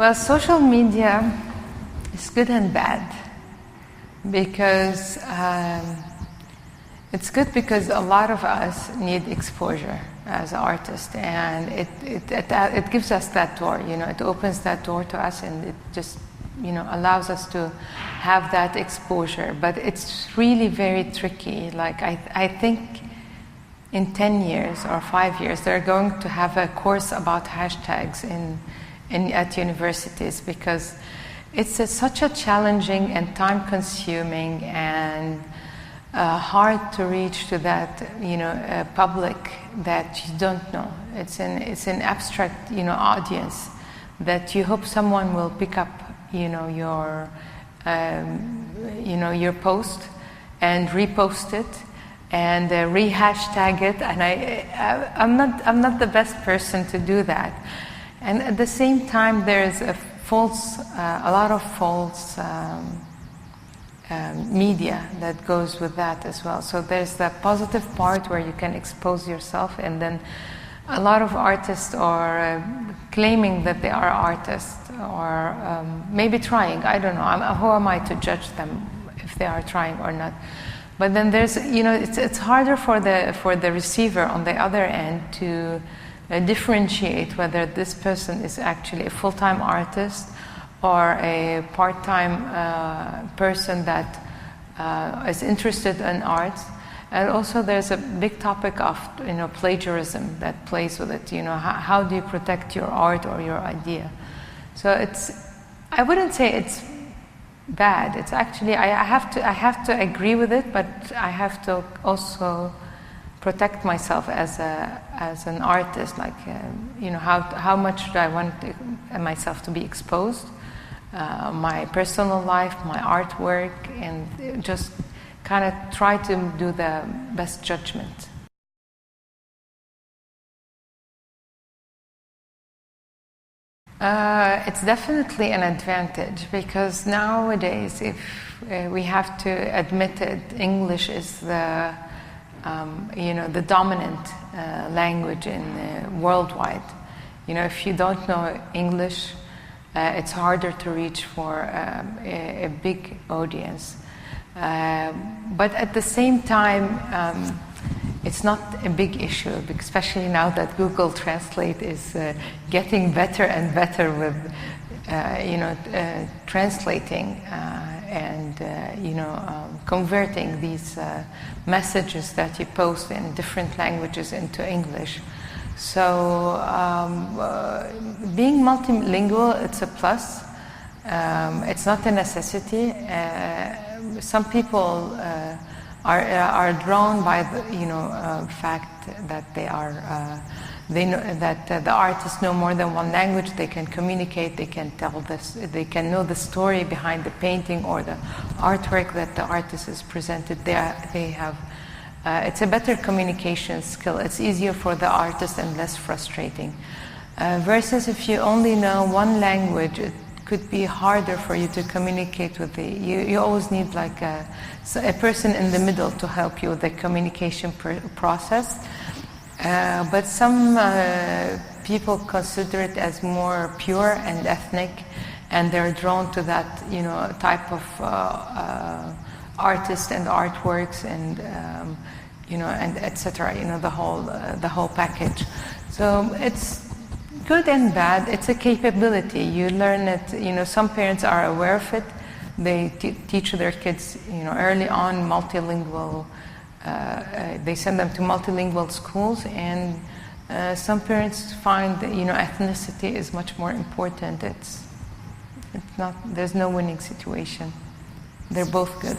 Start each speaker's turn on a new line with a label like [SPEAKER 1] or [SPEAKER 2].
[SPEAKER 1] Well, social media is good and bad because it's good because a lot of us need exposure as artists, and it gives us that door, you know, it opens that door to us, and it just, you know, allows us to have that exposure. But it's really very tricky. Like I think in 10 years or 5 years, they're going to have a course about hashtags at universities, because it's such a challenging and time-consuming and hard to reach to that, you know, public that you don't know. It's an abstract, you know, audience that you hope someone will pick up, you know, your post and repost it and re-hashtag it. And I'm not the best person to do that. And at the same time, there's a lot of false media that goes with that as well. So there's the positive part where you can expose yourself, and then a lot of artists are claiming that they are artists, or maybe trying. I don't know. Who am I to judge them if they are trying or not? But then there's, you know, it's harder for the receiver on the other end to differentiate whether this person is actually a full-time artist or a part-time person that is interested in arts. And also there's a big topic of, you know, plagiarism that plays with it. You know, how do you protect your art or your idea? So I wouldn't say it's bad. It's actually, I have to agree with it, but I have to also protect myself as an artist. Like, you know, how much do I want myself to be exposed? My personal life, my artwork, and just kind of try to do the best judgment. It's definitely an advantage, because nowadays, if we have to admit it, English is the you know, the dominant language in worldwide. You know, if you don't know English, it's harder to reach for a big audience. But at the same time, it's not a big issue, especially now that Google Translate is getting better and better with, you know, translating and you know, converting these messages that you post in different languages into English. So being multilingual, it's a plus. It's not a necessity. Some people are drawn by the, you know, fact that they know that the artists know more than one language. They can communicate. They can tell this. They can know the story behind the painting or the artwork that the artist has presented. They have. It's a better communication skill. It's easier for the artist and less frustrating. Versus if you only know one language, it could be harder for you to communicate with you always need like a person in the middle to help you with the communication process. But some people consider it as more pure and ethnic, and they're drawn to that, you know, type of artists and artworks, and you know, and etc. You know, the whole package. So it's good and bad. It's a capability. You learn it. You know, some parents are aware of it. They teach their kids, you know, early on multilingual. They send them to multilingual schools, and some parents find that, you know, ethnicity is much more important. It's not. There's no winning situation. They're both good.